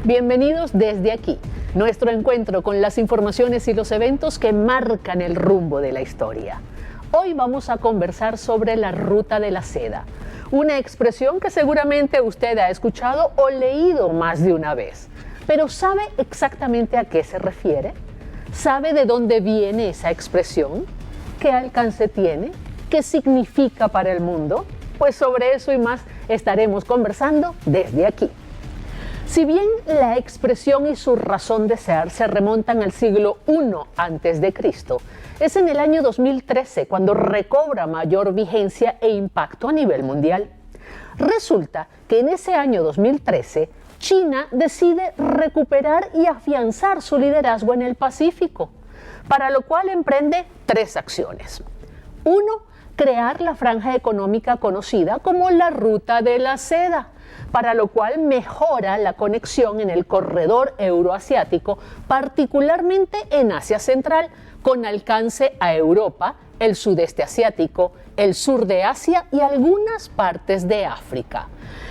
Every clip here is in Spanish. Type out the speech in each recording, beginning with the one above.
Bienvenidos desde aquí, nuestro encuentro con las informaciones y los eventos que marcan el rumbo de la historia. Hoy vamos a conversar sobre la Ruta de la Seda, una expresión que seguramente usted ha escuchado o leído más de una vez. Pero ¿sabe exactamente a qué se refiere? ¿Sabe de dónde viene esa expresión? ¿Qué alcance tiene? ¿Qué significa para el mundo? Pues sobre eso y más estaremos conversando desde aquí. Si bien la expresión y su razón de ser se remontan al siglo I a.C., es en el año 2013 cuando recobra mayor vigencia e impacto a nivel mundial. Resulta que en ese año 2013, China decide recuperar y afianzar su liderazgo en el Pacífico, para lo cual emprende 3 acciones. 1. Crear la franja económica conocida como la Ruta de la Seda, para lo cual mejora la conexión en el corredor euroasiático, particularmente en Asia Central, con alcance a Europa, el sudeste asiático, el sur de Asia y algunas partes de África.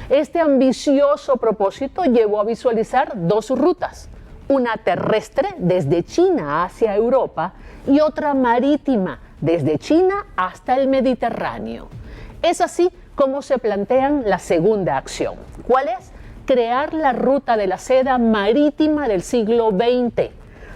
Este ambicioso propósito llevó a visualizar 2 rutas, una terrestre desde China hacia Europa y otra marítima desde China hasta el Mediterráneo. Es así como se plantean la segunda acción. ¿Cuál es? Crear la Ruta de la Seda marítima del siglo XX,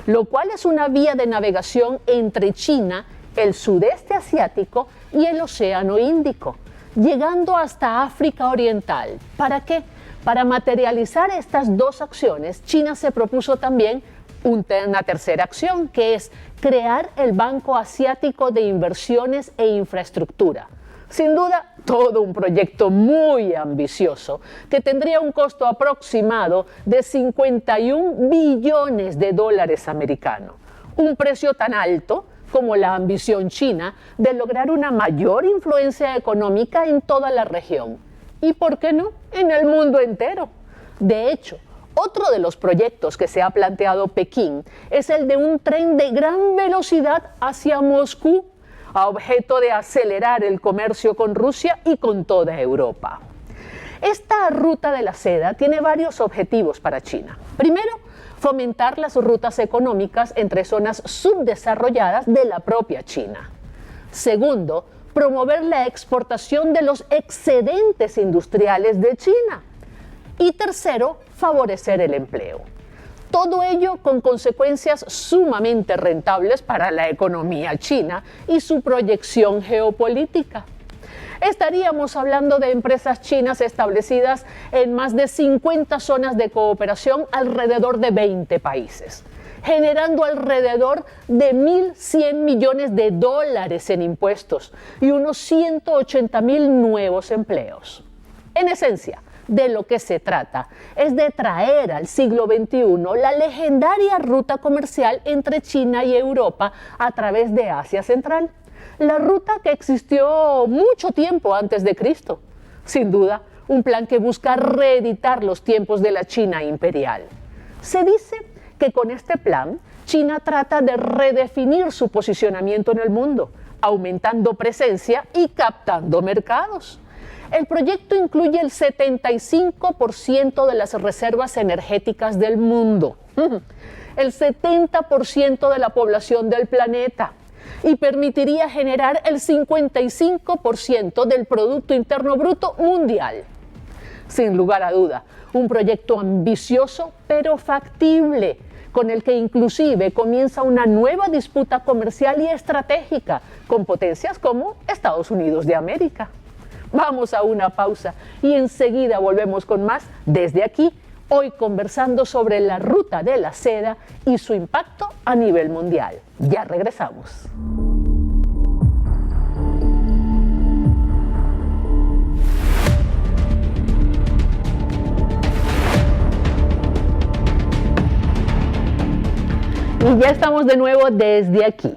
lo cual es una vía de navegación entre China, el sudeste asiático y el Océano Índico, llegando hasta África Oriental. ¿Para qué? Para materializar estas 2 acciones, China se propuso también una tercera acción, que es crear el Banco Asiático de Inversiones e Infraestructura. Sin duda, todo un proyecto muy ambicioso que tendría un costo aproximado de 51 billones de dólares americanos, un precio tan alto como la ambición china de lograr una mayor influencia económica en toda la región y, ¿por qué no?, en el mundo entero. De hecho, otro de los proyectos que se ha planteado Pekín es el de un tren de gran velocidad hacia Moscú, a objeto de acelerar el comercio con Rusia y con toda Europa. Esta Ruta de la Seda tiene varios objetivos para China. Primero, fomentar las rutas económicas entre zonas subdesarrolladas de la propia China. Segundo, promover la exportación de los excedentes industriales de China. Y tercero, favorecer el empleo. Todo ello con consecuencias sumamente rentables para la economía china y su proyección geopolítica. Estaríamos hablando de empresas chinas establecidas en más de 50 zonas de cooperación alrededor de 20 países, generando alrededor de 1.100 millones de dólares en impuestos y unos 180.000 nuevos empleos. En esencia, de lo que se trata es de traer al siglo XXI la legendaria ruta comercial entre China y Europa a través de Asia Central, la ruta que existió mucho tiempo antes de Cristo. Sin duda, un plan que busca reeditar los tiempos de la China imperial. Se dice que con este plan, China trata de redefinir su posicionamiento en el mundo, aumentando presencia y captando mercados. El proyecto incluye el 75% de las reservas energéticas del mundo, el 70% de la población del planeta y permitiría generar el 55% del Producto Interno Bruto mundial. Sin lugar a duda, un proyecto ambicioso pero factible, con el que inclusive comienza una nueva disputa comercial y estratégica con potencias como Estados Unidos de América. Vamos a una pausa y enseguida volvemos con más desde aquí, hoy conversando sobre la Ruta de la Seda y su impacto a nivel mundial. Ya regresamos. Y ya estamos de nuevo desde aquí,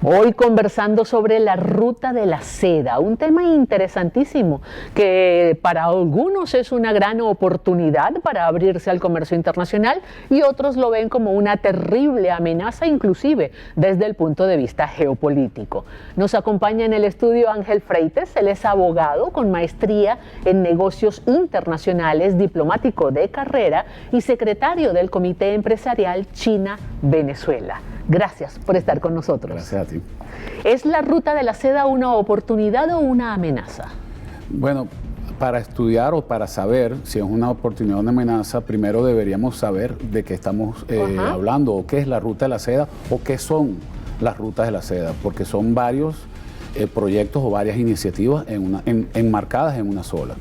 hoy conversando sobre la ruta de la seda, un tema interesantísimo que para algunos es una gran oportunidad para abrirse al comercio internacional y otros lo ven como una terrible amenaza, inclusive desde el punto de vista geopolítico. Nos acompaña en el estudio Ángel Freites, él es abogado con maestría en negocios internacionales, diplomático de carrera y secretario del Comité Empresarial China-Venezuela. Gracias por estar con nosotros. Gracias a ti. ¿Es la ruta de la seda una oportunidad o una amenaza? Bueno, para estudiar o para saber si es una oportunidad o una amenaza, primero deberíamos saber de qué estamos hablando, o qué es la ruta de la seda, o qué son las rutas de la seda, porque son varios proyectos o varias iniciativas enmarcadas en una sola.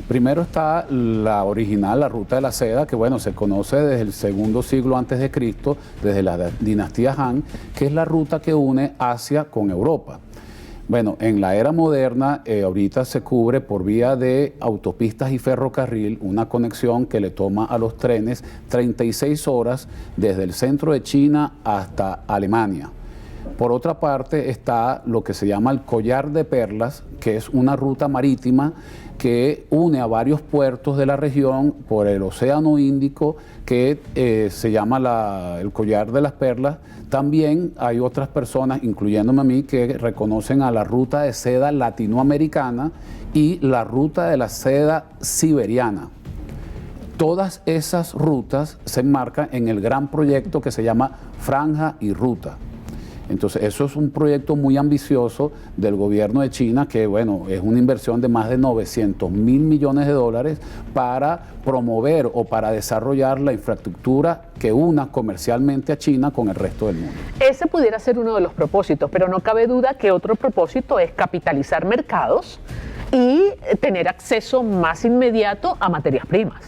Primero está la original, la ruta de la seda, que bueno, se conoce desde el segundo siglo antes de Cristo, desde la dinastía Han, que es la ruta que une Asia con Europa. Bueno, en la era moderna, ahorita se cubre por vía de autopistas y ferrocarril una conexión que le toma a los trenes 36 horas desde el centro de China hasta Alemania. Por otra parte está lo que se llama el Collar de Perlas, que es una ruta marítima que une a varios puertos de la región por el Océano Índico, que se llama el Collar de las Perlas. También hay otras personas, incluyéndome a mí, que reconocen a la ruta de seda latinoamericana y la ruta de la seda siberiana. Todas esas rutas se enmarcan en el gran proyecto que se llama Franja y Ruta. Entonces, eso es un proyecto muy ambicioso del gobierno de China, que bueno, es una inversión de más de 900 mil millones de dólares para promover o para desarrollar la infraestructura que una comercialmente a China con el resto del mundo. Ese pudiera ser uno de los propósitos, pero no cabe duda que otro propósito es capitalizar mercados y tener acceso más inmediato a materias primas.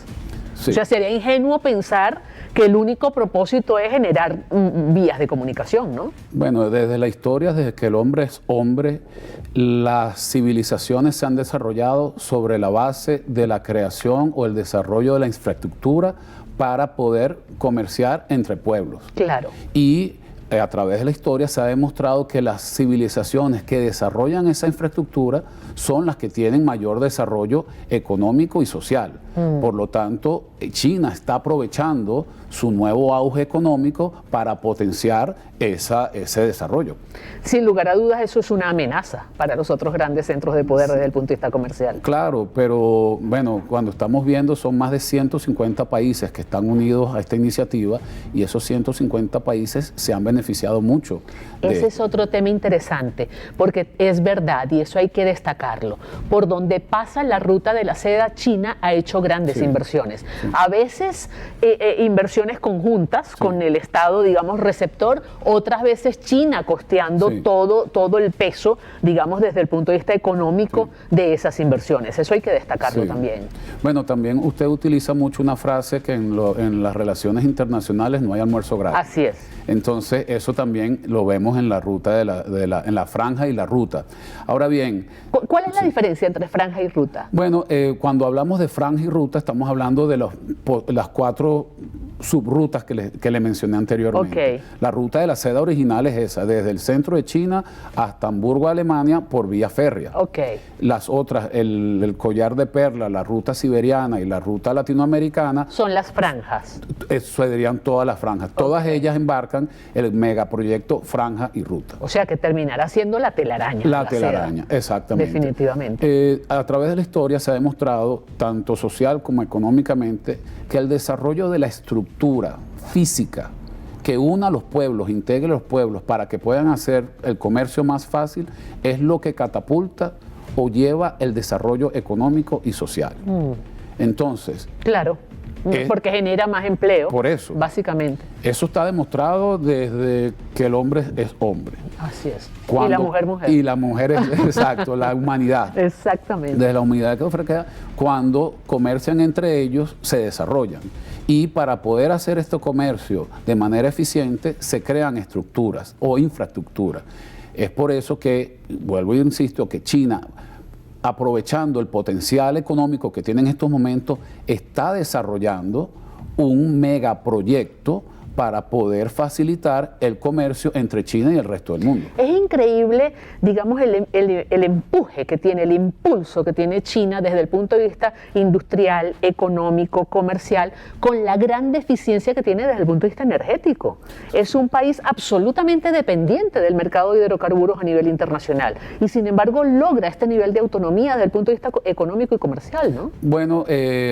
Sí. O sea, sería ingenuo pensar que el único propósito es generar vías de comunicación, ¿no? Bueno, desde la historia, desde que el hombre es hombre, las civilizaciones se han desarrollado sobre la base de la creación o el desarrollo de la infraestructura para poder comerciar entre pueblos. Claro. Y a través de la historia se ha demostrado que las civilizaciones que desarrollan esa infraestructura son las que tienen mayor desarrollo económico y social. Por lo tanto, China está aprovechando su nuevo auge económico para potenciar ese desarrollo. Sin lugar a dudas, eso es una amenaza para los otros grandes centros de poder desde el punto de vista comercial. Claro, pero bueno, cuando estamos viendo son más de 150 países que están unidos a esta iniciativa y esos 150 países se han beneficiado mucho. Ese es otro tema interesante, porque es verdad, y eso hay que destacarlo, por donde pasa la ruta de la seda, China ha hecho grandes inversiones. Sí. A veces inversiones conjuntas con el Estado, digamos, receptor, otras veces China costeando todo el peso, digamos, desde el punto de vista económico de esas inversiones. Eso hay que destacarlo también. Bueno, también usted utiliza mucho una frase que en las relaciones internacionales no hay almuerzo gratis. Así es. Entonces, eso también lo vemos en la ruta en la franja y la ruta. Ahora bien, ¿cuál es la diferencia entre franja y ruta? Bueno, cuando hablamos de franja y ruta, estamos hablando de las 4 subrutas que le mencioné anteriormente. La ruta de la seda original es esa, desde el centro de China hasta Hamburgo, Alemania, por vía férrea. Las otras, el Collar de Perla, la ruta siberiana y la ruta latinoamericana, son las franjas. Serían todas las franjas. Todas ellas embarcan el megaproyecto Franja y Ruta. O sea que terminará siendo la telaraña. La telaraña, seda. Exactamente. Definitivamente. A través de la historia se ha demostrado, tanto social como económicamente, que el desarrollo de la estructura física que una a los pueblos, integre a los pueblos para que puedan hacer el comercio más fácil, es lo que catapulta o lleva el desarrollo económico y social. Entonces... Claro. Porque genera más empleo. Por eso. Básicamente. Eso está demostrado desde que el hombre es hombre. Así es. Y la mujer, mujer. Y la mujer es, exacto, la humanidad. Exactamente. Desde la humanidad que ofrece, cuando comercian entre ellos, se desarrollan. Y para poder hacer este comercio de manera eficiente, se crean estructuras o infraestructuras. Es por eso que, vuelvo e insisto, que China, aprovechando el potencial económico que tiene en estos momentos, está desarrollando un megaproyecto para poder facilitar el comercio entre China y el resto del mundo. Es increíble, digamos, el empuje que tiene, el impulso que tiene China desde el punto de vista industrial, económico, comercial, con la gran deficiencia que tiene desde el punto de vista energético. Es un país absolutamente dependiente del mercado de hidrocarburos a nivel internacional y sin embargo logra este nivel de autonomía desde el punto de vista económico y comercial, ¿no? Bueno,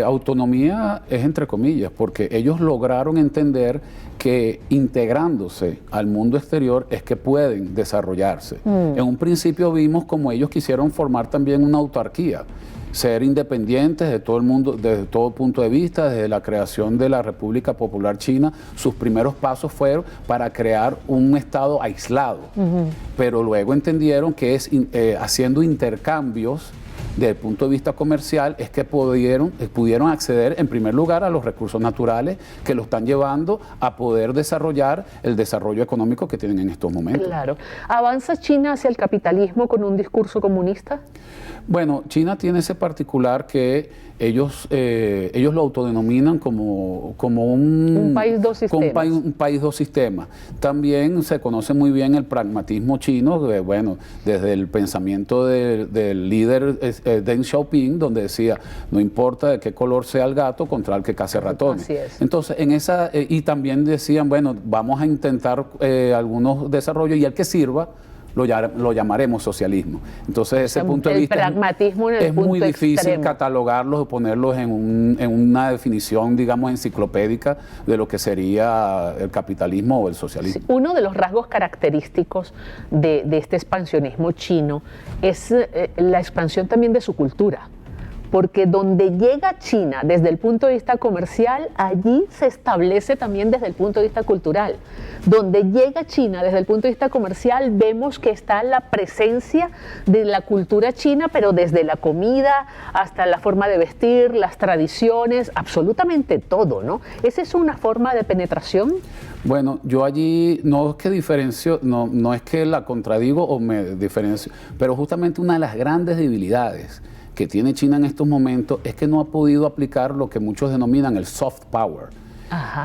autonomía es entre comillas, porque ellos lograron entender que integrándose al mundo exterior es que pueden desarrollarse. En un principio vimos como ellos quisieron formar también una autarquía, ser independientes de todo el mundo, desde todo punto de vista, desde la creación de la República Popular China, sus primeros pasos fueron para crear un estado aislado, pero luego entendieron que es haciendo intercambios desde el punto de vista comercial es que pudieron acceder en primer lugar a los recursos naturales que lo están llevando a poder desarrollar el desarrollo económico que tienen en estos momentos. Claro. ¿Avanza China hacia el capitalismo con un discurso comunista? Bueno, China tiene ese particular que ellos lo autodenominan como un país dos sistemas. Un país dos sistemas. También se conoce muy bien el pragmatismo chino, bueno, desde el pensamiento del líder Deng Xiaoping, donde decía, no importa de qué color sea el gato, contra el que case ratones. Así es. Entonces, y también decían, bueno, vamos a intentar algunos desarrollos y el que sirva, lo llamaremos socialismo. Entonces, ese punto de vista pragmatismo en el es muy punto difícil extremo. Catalogarlos o ponerlos en una definición, digamos, enciclopédica de lo que sería el capitalismo o el socialismo. Sí, uno de los rasgos característicos de este expansionismo chino es la expansión también de su cultura. Porque donde llega China desde el punto de vista comercial, allí se establece también desde el punto de vista cultural. Donde llega China desde el punto de vista comercial, vemos que está la presencia de la cultura china, pero desde la comida hasta la forma de vestir, las tradiciones, absolutamente todo, ¿no? ¿Esa es una forma de penetración? Bueno, yo allí no es que diferencio, no es que la contradigo o me diferencio, pero justamente una de las grandes debilidades que tiene China en estos momentos es que no ha podido aplicar lo que muchos denominan el soft power,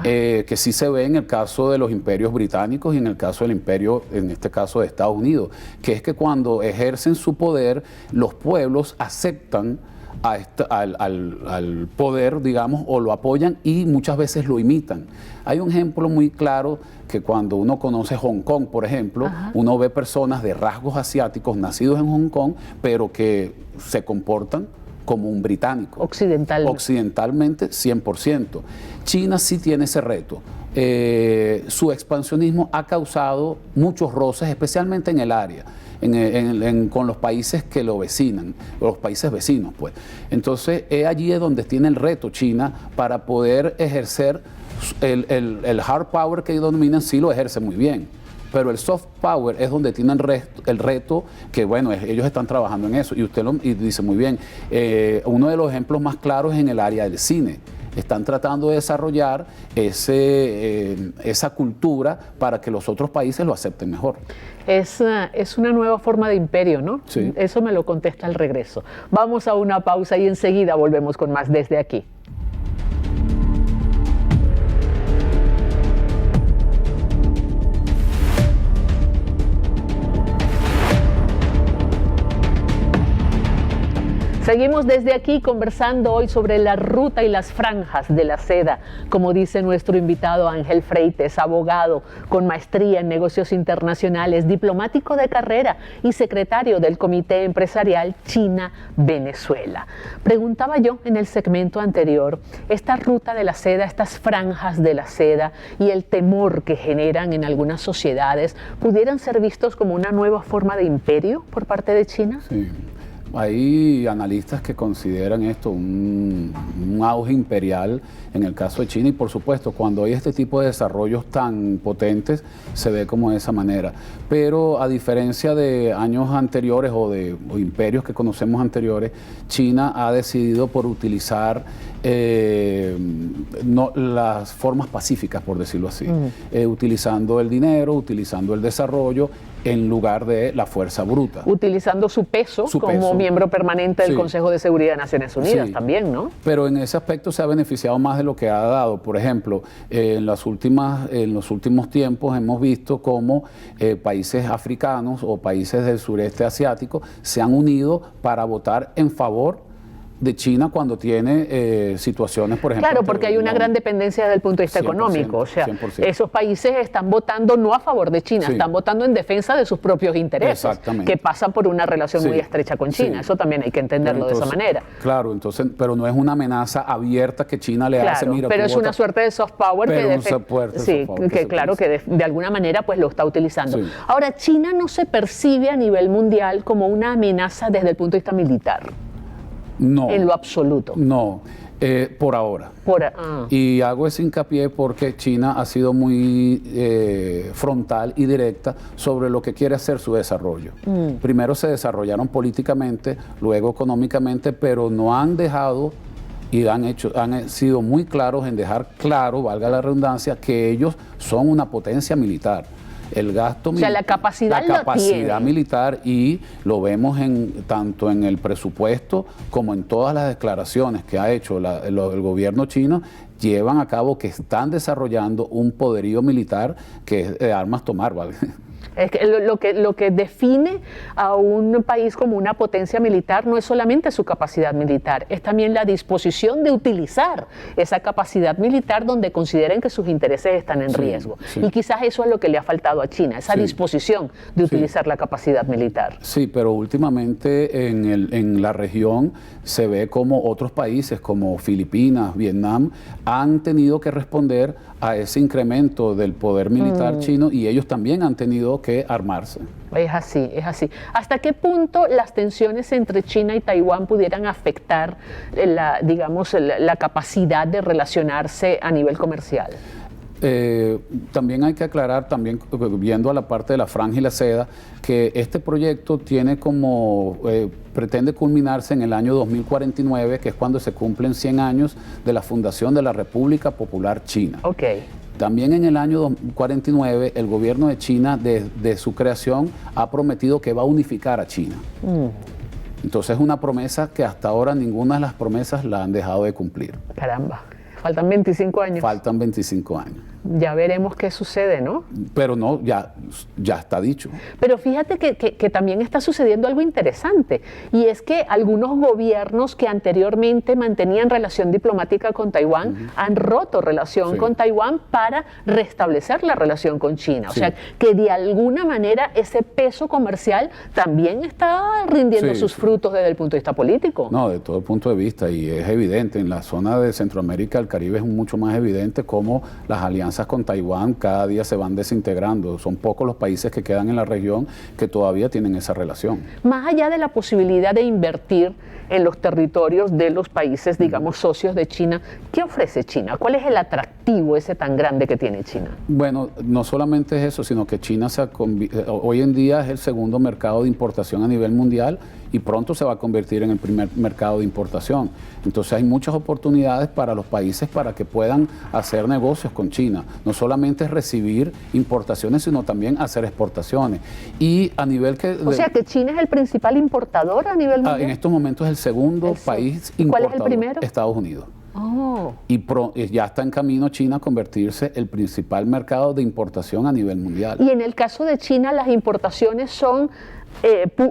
que sí se ve en el caso de los imperios británicos y en el caso del imperio, en este caso de Estados Unidos, que es que cuando ejercen su poder, los pueblos aceptan al poder, digamos, o lo apoyan y muchas veces lo imitan. Hay un ejemplo muy claro que cuando uno conoce Hong Kong, por ejemplo, uno ve personas de rasgos asiáticos nacidos en Hong Kong, pero que se comportan como un británico. Occidentalmente 100%. China sí tiene ese reto. Su expansionismo ha causado muchos roces, especialmente en el área. Con los países que lo vecinan, los países vecinos, pues. Entonces, allí es donde tiene el reto China para poder ejercer el hard power que ellos dominan, sí lo ejerce muy bien. Pero el soft power es donde tienen el reto que, bueno, ellos están trabajando en eso. Y usted y dice muy bien, uno de los ejemplos más claros es en el área del cine. Están tratando de desarrollar esa cultura para que los otros países lo acepten mejor. Es una nueva forma de imperio, ¿no? Sí. Eso me lo contesta al regreso. Vamos a una pausa y enseguida volvemos con más desde aquí. Seguimos desde aquí conversando hoy sobre la ruta y las franjas de la seda. Como dice nuestro invitado Ángel Freites, abogado con maestría en negocios internacionales, diplomático de carrera y secretario del Comité Empresarial China-Venezuela. Preguntaba yo en el segmento anterior, esta ruta de la seda, estas franjas de la seda y el temor que generan en algunas sociedades, ¿pudieran ser vistos como una nueva forma de imperio por parte de China? Sí. Hay analistas que consideran esto un auge imperial en el caso de China y por supuesto cuando hay este tipo de desarrollos tan potentes se ve como de esa manera. Pero a diferencia de años anteriores o imperios que conocemos anteriores, China ha decidido por utilizar las formas pacíficas, por decirlo así, utilizando el dinero, utilizando el desarrollo en lugar de la fuerza bruta. Utilizando su peso como miembro permanente del Consejo de Seguridad de Naciones Unidas también, ¿no? Pero en ese aspecto se ha beneficiado más de lo que ha dado. Por ejemplo, en los últimos tiempos hemos visto cómo países africanos o países del sureste asiático se han unido para votar en favor de China cuando tiene situaciones, por ejemplo... Claro, porque hay una gran dependencia desde el punto de vista económico. O sea, 100%. Esos países están votando no a favor de China, están votando en defensa de sus propios intereses, que pasan por una relación muy estrecha con China. Eso también hay que entenderlo de esa manera. Claro, entonces, pero no es una amenaza abierta que China le hace, mira... Pero es una suerte de soft power que de alguna manera pues lo está utilizando. Ahora, China no se percibe a nivel mundial como una amenaza desde el punto de vista militar. No. En lo absoluto. No, por ahora. Y hago ese hincapié porque China ha sido muy frontal y directa sobre lo que quiere hacer su desarrollo. Primero se desarrollaron políticamente, luego económicamente, pero no han dejado y han sido muy claros en dejar claro, valga la redundancia, que ellos son una potencia militar. El gasto, la capacidad militar, y lo vemos tanto en el presupuesto como en todas las declaraciones que ha hecho el gobierno chino, llevan a cabo que están desarrollando un poderío militar que es de armas tomar, ¿vale? Es que lo que define a un país como una potencia militar no es solamente su capacidad militar, es también la disposición de utilizar esa capacidad militar donde consideren que sus intereses están en riesgo. Y quizás eso es lo que le ha faltado a China, esa disposición de utilizar la capacidad militar. Sí, pero últimamente en la región se ve como otros países como Filipinas, Vietnam, han tenido que responder a ese incremento del poder militar chino, y ellos también han tenido que armarse. Es así, es así. ¿Hasta qué punto las tensiones entre China y Taiwán pudieran afectar la capacidad de relacionarse a nivel comercial? También hay que aclarar, también viendo a la parte de la franja y la seda, que este proyecto tiene pretende culminarse en el año 2049, que es cuando se cumplen 100 años de la fundación de la República Popular China. También en el año 2049 el gobierno de China, desde su creación, ha prometido que va a unificar a China. Entonces es una promesa que hasta ahora ninguna de las promesas la han dejado de cumplir. Caramba, faltan 25 años. Faltan 25 años. Ya veremos qué sucede, ¿no? Pero no, ya está dicho. Pero fíjate que también está sucediendo algo interesante, y es que algunos gobiernos que anteriormente mantenían relación diplomática con Taiwán han roto relación con Taiwán para restablecer la relación con China. O sea, que de alguna manera ese peso comercial también está rindiendo sus frutos desde el punto de vista político. No, de todo el punto de vista, y es evidente, en la zona de Centroamérica, el Caribe, es mucho más evidente cómo las alianzas con Taiwán cada día se van desintegrando. Son pocos los países que quedan en la región que todavía tienen esa relación. Más allá de la posibilidad de invertir en los territorios de los países, digamos, socios de China, ¿qué ofrece China? ¿Cuál es el atractivo ese tan grande que tiene China? Bueno, no solamente es eso, sino que China hoy en día es el segundo mercado de importación a nivel mundial, y pronto se va a convertir en el primer mercado de importación. Entonces hay muchas oportunidades para los países para que puedan hacer negocios con China. No solamente es recibir importaciones, sino también hacer exportaciones. Y a nivel O sea que China es el principal importador a nivel mundial. En estos momentos es el segundo país importador. ¿Cuál es el primero? Estados Unidos. Y ya está en camino China a convertirse el principal mercado de importación a nivel mundial. Y en el caso de China, ¿las importaciones son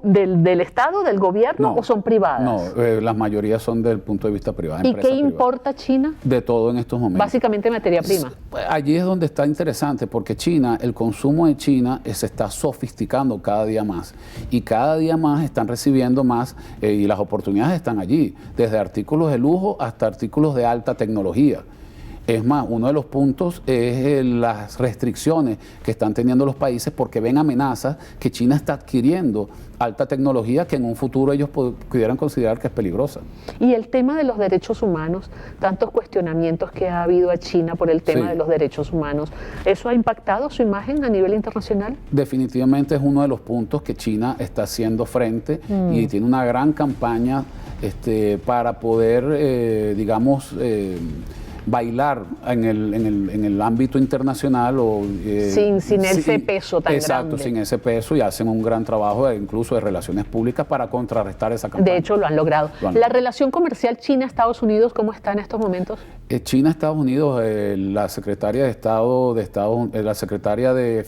del Estado, del gobierno, o son privadas? No, las mayorías son del punto de vista privado. ¿Y qué importa China? De todo en estos momentos. Básicamente materia prima. Allí es donde está interesante, porque el consumo de China se está sofisticando cada día más, y cada día más están recibiendo más, y las oportunidades están allí, desde artículos de lujo hasta artículos de alta tecnología. Es más, uno de los puntos es las restricciones que están teniendo los países, porque ven amenazas que China está adquiriendo alta tecnología que en un futuro ellos pudieran considerar que es peligrosa. Y el tema de los derechos humanos, tantos cuestionamientos que ha habido a China por el tema de los derechos humanos, ¿eso ha impactado su imagen a nivel internacional? Definitivamente es uno de los puntos que China está haciendo frente, y tiene una gran campaña para poder, bailar en el ámbito internacional. Sin ese peso tan exacto, grande. Sin ese peso, y hacen un gran trabajo incluso de relaciones públicas para contrarrestar esa campaña. De hecho, lo han logrado. La relación comercial China-Estados Unidos, ¿cómo está en estos momentos? China-Estados Unidos, la secretaria de Estado, la secretaria de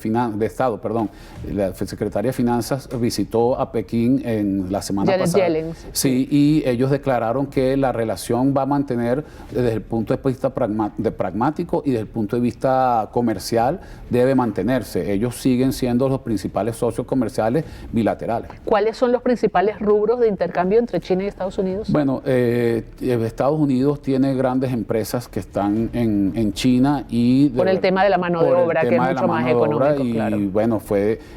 Finanzas visitó a Pekín en la semana pasada. Sí, y ellos declararon que la relación va a mantener desde el punto de vista pragmático y desde el punto de vista comercial debe mantenerse. Ellos siguen siendo los principales socios comerciales bilaterales. ¿Cuáles son los principales rubros de intercambio entre China y Estados Unidos? Bueno, Estados Unidos tiene grandes empresas que están en China y por el tema de la mano de obra, que es mucho más económico, claro. Y bueno,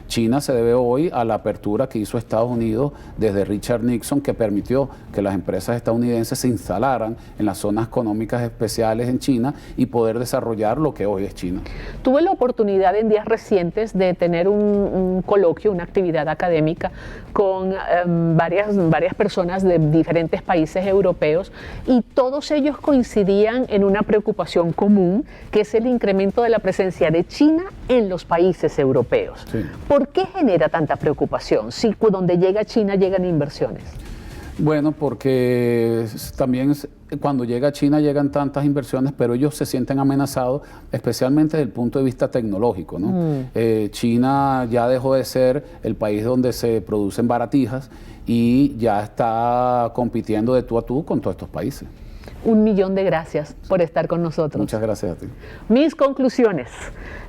China se debe hoy a la apertura que hizo Estados Unidos desde Richard Nixon, que permitió que las empresas estadounidenses se instalaran en las zonas económicas especiales en China y poder desarrollar lo que hoy es China. Tuve la oportunidad en días recientes de tener un coloquio, una actividad académica con varias personas de diferentes países europeos, y todos ellos coincidían en una preocupación común, que es el incremento de la presencia de China en los países europeos. Sí. ¿Por qué genera tanta preocupación si donde llega China llegan inversiones? Bueno, porque también cuando llega China llegan tantas inversiones, pero ellos se sienten amenazados, especialmente desde el punto de vista tecnológico, ¿no? China ya dejó de ser el país donde se producen baratijas y ya está compitiendo de tú a tú con todos estos países. 1.000.000 de gracias por estar con nosotros. Muchas gracias a ti. Mis conclusiones: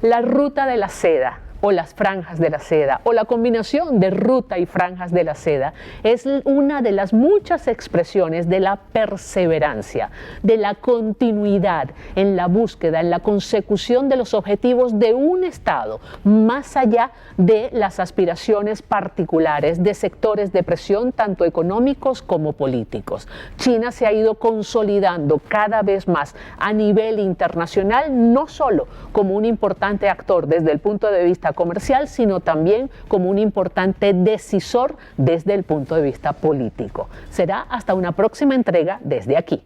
la ruta de la seda, o las franjas de la seda, o la combinación de ruta y franjas de la seda, es una de las muchas expresiones de la perseverancia, de la continuidad en la búsqueda, en la consecución de los objetivos de un Estado, más allá de las aspiraciones particulares de sectores de presión, tanto económicos como políticos. China se ha ido consolidando cada vez más a nivel internacional, no solo como un importante actor desde el punto de vista comercial, sino también como un importante decisor desde el punto de vista político. Será hasta una próxima entrega desde aquí.